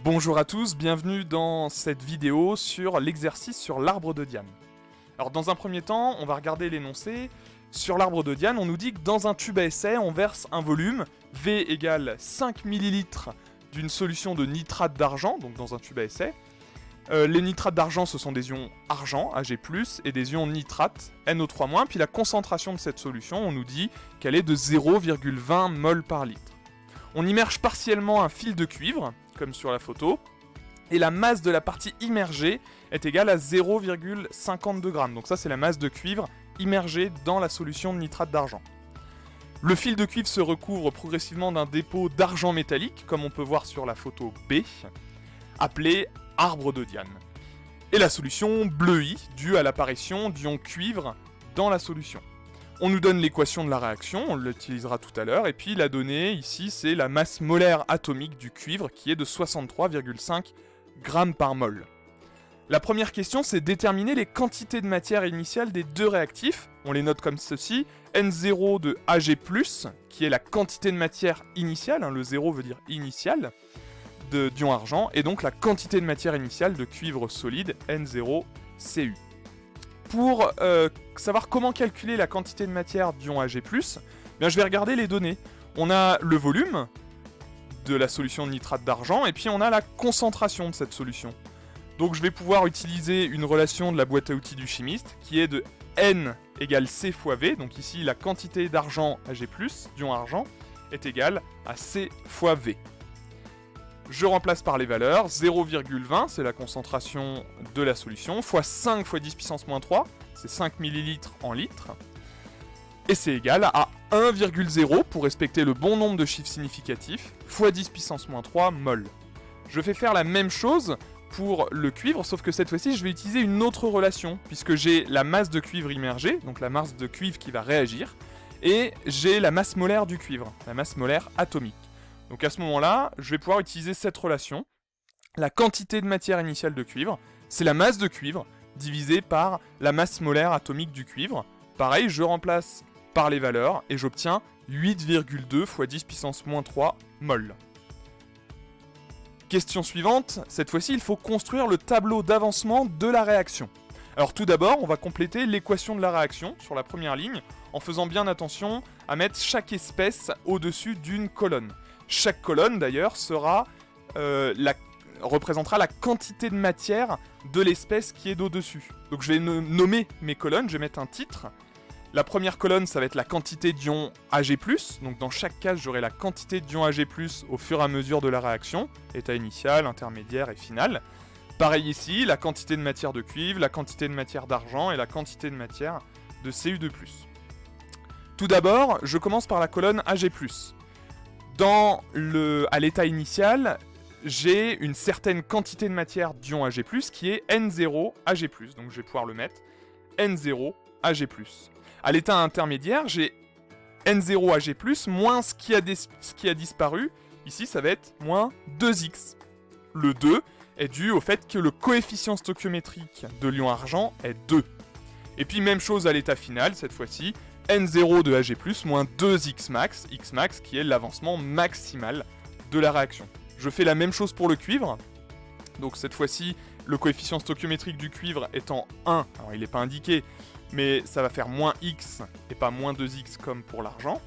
Bonjour à tous, bienvenue dans cette vidéo sur l'exercice sur l'arbre de Diane. Alors dans un premier temps, on va regarder l'énoncé. Sur l'arbre de Diane, on nous dit que dans un tube à essai, on verse un volume, V égale 5 ml d'une solution de nitrate d'argent, donc dans un tube à essai. Les nitrates d'argent, ce sont des ions argent, Ag+, et des ions nitrates, NO3-, puis la concentration de cette solution, on nous dit qu'elle est de 0,20 mol par litre. On immerge partiellement un fil de cuivre, comme sur la photo, et la masse de la partie immergée est égale à 0,52 g. Donc ça, c'est la masse de cuivre immergée dans la solution de nitrate d'argent. Le fil de cuivre se recouvre progressivement d'un dépôt d'argent métallique, comme on peut voir sur la photo B, appelé arbre de Diane. Et la solution bleuit, due à l'apparition d'ions cuivre dans la solution. On nous donne l'équation de la réaction, on l'utilisera tout à l'heure, et puis la donnée ici c'est la masse molaire atomique du cuivre qui est de 63,5 g par mol. La première question c'est déterminer les quantités de matière initiale des deux réactifs, on les note comme ceci, N0 de Ag+, qui est la quantité de matière initiale, le 0 veut dire initial, d'ion argent, et donc la quantité de matière initiale de cuivre solide, N0Cu. Pour savoir comment calculer la quantité de matière d'ion Ag+, bien je vais regarder les données. On a le volume de la solution de nitrate d'argent, et puis on a la concentration de cette solution. Donc je vais pouvoir utiliser une relation de la boîte à outils du chimiste, qui est de N égale C fois V, donc ici la quantité d'argent Ag+, d'ion argent, est égale à C fois V. Je remplace par les valeurs, 0,20 c'est la concentration de la solution, fois 5 fois 10 puissance moins 3, c'est 5 ml en litres, et c'est égal à 1,0 pour respecter le bon nombre de chiffres significatifs, fois 10 puissance moins 3 mol. Je vais faire la même chose pour le cuivre, sauf que cette fois-ci je vais utiliser une autre relation, puisque j'ai la masse de cuivre immergée, donc la masse de cuivre qui va réagir, et j'ai la masse molaire du cuivre, la masse molaire atomique. Donc à ce moment-là, je vais pouvoir utiliser cette relation. La quantité de matière initiale de cuivre, c'est la masse de cuivre divisée par la masse molaire atomique du cuivre. Pareil, je remplace par les valeurs et j'obtiens 8,2 fois 10 puissance moins 3 mol. Question suivante, cette fois-ci il faut construire le tableau d'avancement de la réaction. Alors tout d'abord, on va compléter l'équation de la réaction sur la première ligne en faisant bien attention à mettre chaque espèce au-dessus d'une colonne. Chaque colonne, d'ailleurs, représentera la quantité de matière de l'espèce qui est d'au-dessus. Donc je vais nommer mes colonnes, je vais mettre un titre. La première colonne, ça va être la quantité d'ion Ag+, donc dans chaque case, j'aurai la quantité d'ion Ag+, au fur et à mesure de la réaction, état initial, intermédiaire et final. Pareil ici, la quantité de matière de cuivre, la quantité de matière d'argent et la quantité de matière de Cu2+. Tout d'abord, je commence par la colonne Ag+. À l'état initial, j'ai une certaine quantité de matière d'ion Ag+, qui est N0 Ag+. Donc je vais pouvoir le mettre N0 Ag+. À l'état intermédiaire, j'ai N0 Ag+, moins ce qui a disparu. Ici, ça va être moins 2X. Le 2 est dû au fait que le coefficient stoichiométrique de l'ion argent est 2. Et puis même chose à l'état final, cette fois-ci, N0 de Ag+, moins 2X max, X max qui est l'avancement maximal de la réaction. Je fais la même chose pour le cuivre, donc cette fois-ci, le coefficient stoichiométrique du cuivre étant 1, alors il n'est pas indiqué, mais ça va faire moins X et pas moins 2X comme pour l'argent.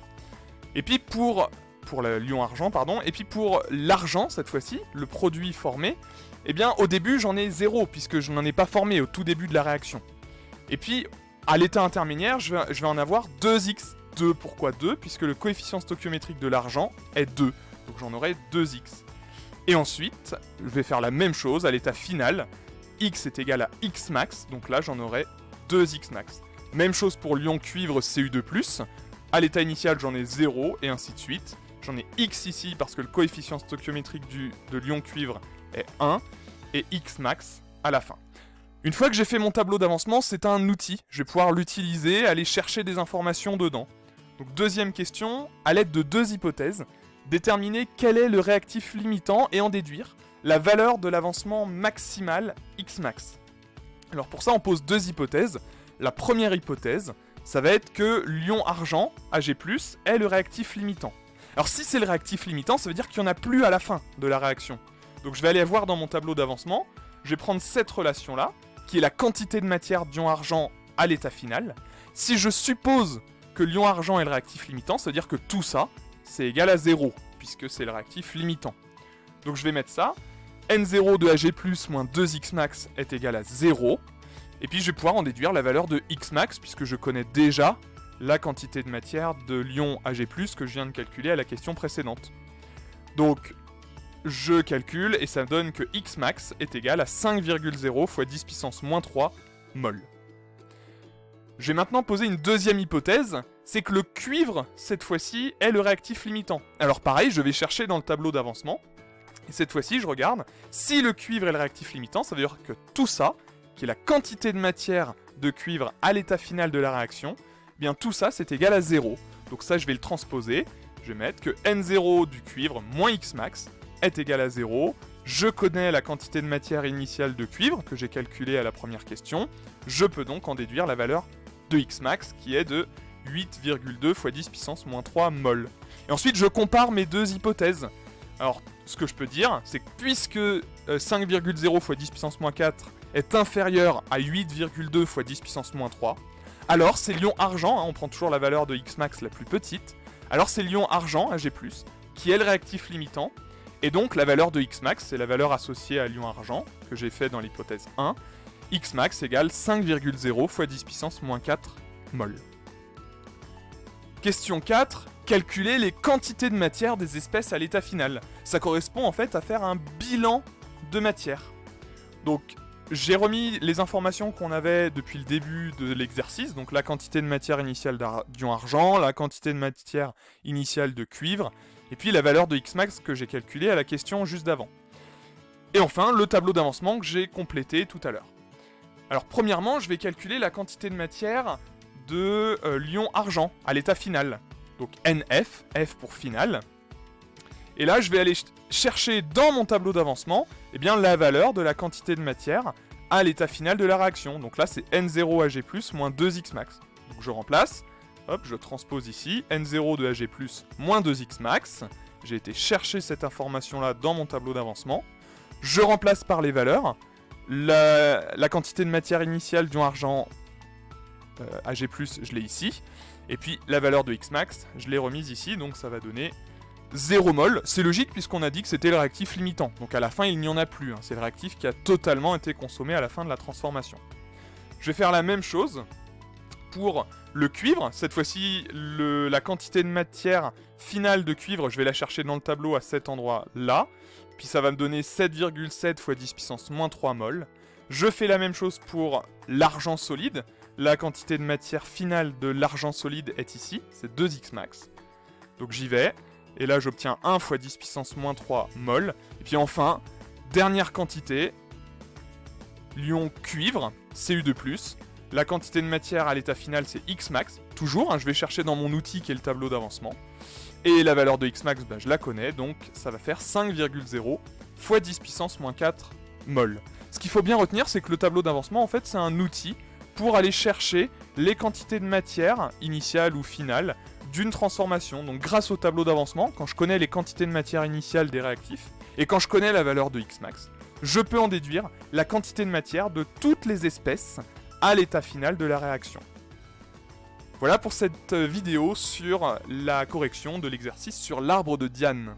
Et puis pour l'ion argent, pardon, et puis pour l'argent, cette fois-ci, le produit formé, eh bien au début j'en ai 0, puisque je n'en ai pas formé au tout début de la réaction. Et puis, à l'état intermédiaire, je vais en avoir 2x. 2, pourquoi 2 ? Puisque le coefficient stoichiométrique de l'argent est 2. Donc j'en aurai 2x. Et ensuite, je vais faire la même chose à l'état final. X est égal à x max, donc là j'en aurai 2x max. Même chose pour l'ion cuivre Cu2+. À l'état initial, j'en ai 0, et ainsi de suite. J'en ai x ici parce que le coefficient stoichiométrique de l'ion cuivre est 1, et x max à la fin. Une fois que j'ai fait mon tableau d'avancement, c'est un outil. Je vais pouvoir l'utiliser, aller chercher des informations dedans. Donc deuxième question, à l'aide de deux hypothèses, déterminer quel est le réactif limitant et en déduire la valeur de l'avancement maximal X max. Alors pour ça, on pose deux hypothèses. La première hypothèse, ça va être que l'ion argent, Ag+, est le réactif limitant. Alors si c'est le réactif limitant, ça veut dire qu'il n'y en a plus à la fin de la réaction. Donc je vais aller voir dans mon tableau d'avancement, je vais prendre cette relation-là, qui est la quantité de matière d'ion argent à l'état final. Si je suppose que l'ion argent est le réactif limitant, ça veut dire que tout ça, c'est égal à 0, puisque c'est le réactif limitant. Donc je vais mettre ça, N0 de Ag+, moins 2xmax est égal à 0, et puis je vais pouvoir en déduire la valeur de xmax, puisque je connais déjà la quantité de matière de l'ion Ag+, que je viens de calculer à la question précédente. Donc, je calcule, et ça donne que xmax est égal à 5,0 fois 10 puissance moins 3 mol. Je vais maintenant poser une deuxième hypothèse, c'est que le cuivre, cette fois-ci, est le réactif limitant. Alors pareil, je vais chercher dans le tableau d'avancement, et cette fois-ci, je regarde, si le cuivre est le réactif limitant, ça veut dire que tout ça, qui est la quantité de matière de cuivre à l'état final de la réaction, eh bien tout ça, c'est égal à 0. Donc ça, je vais le transposer, je vais mettre que N0 du cuivre moins xmax est égal à 0. Je connais la quantité de matière initiale de cuivre que j'ai calculée à la première question. Je peux donc en déduire la valeur de xmax qui est de 8,2 fois 10 puissance moins 3 mol. Et ensuite, je compare mes deux hypothèses. Alors, ce que je peux dire, c'est que puisque 5,0 fois 10 puissance moins 4 est inférieur à 8,2 fois 10 puissance moins 3, alors c'est l'ion argent, hein, on prend toujours la valeur de xmax la plus petite, alors c'est l'ion argent, Ag+, qui est le réactif limitant, et donc la valeur de xmax, c'est la valeur associée à l'ion argent, que j'ai fait dans l'hypothèse 1, xmax égale 5,0 fois 10 puissance moins 4 mol. Question 4, calculer les quantités de matière des espèces à l'état final. Ça correspond en fait à faire un bilan de matière. Donc j'ai remis les informations qu'on avait depuis le début de l'exercice, donc la quantité de matière initiale d'ion argent, la quantité de matière initiale de cuivre, et puis la valeur de xmax que j'ai calculée à la question juste d'avant. Et enfin, le tableau d'avancement que j'ai complété tout à l'heure. Alors premièrement, je vais calculer la quantité de matière de l'ion argent à l'état final. Donc NF, F pour final. Et là, je vais aller chercher dans mon tableau d'avancement eh bien, la valeur de la quantité de matière à l'état final de la réaction. Donc là, c'est N0 Ag+, moins 2xmax. Donc je remplace, hop, je transpose ici, N0 de Ag+, moins 2xmax. J'ai été chercher cette information-là dans mon tableau d'avancement. Je remplace par les valeurs. La quantité de matière initiale d'ion argent Ag+, je l'ai ici. Et puis la valeur de xmax, je l'ai remise ici, donc ça va donner 0 mol. C'est logique puisqu'on a dit que c'était le réactif limitant. Donc à la fin, il n'y en a plus. Hein. C'est le réactif qui a totalement été consommé à la fin de la transformation. Je vais faire la même chose pour le cuivre. Cette fois-ci, la quantité de matière finale de cuivre, je vais la chercher dans le tableau à cet endroit-là. Puis ça va me donner 7,7 fois 10 puissance moins 3 mol. Je fais la même chose pour l'argent solide. La quantité de matière finale de l'argent solide est ici, c'est 2xmax. Donc j'y vais, et là j'obtiens 1 fois 10 puissance moins 3 mol. Et puis enfin, dernière quantité, l'ion cuivre, Cu2+. La quantité de matière à l'état final c'est xmax, toujours, hein, je vais chercher dans mon outil qui est le tableau d'avancement. Et la valeur de xmax, je la connais, donc ça va faire 5,0 fois 10 puissance moins 4 mol. Ce qu'il faut bien retenir, c'est que le tableau d'avancement, en fait, c'est un outil pour aller chercher les quantités de matière, initiale ou finale, d'une transformation. Donc grâce au tableau d'avancement, quand je connais les quantités de matière initiale des réactifs, et quand je connais la valeur de xmax, je peux en déduire la quantité de matière de toutes les espèces à l'état final de la réaction. Voilà pour cette vidéo sur la correction de l'exercice sur l'arbre de Diane.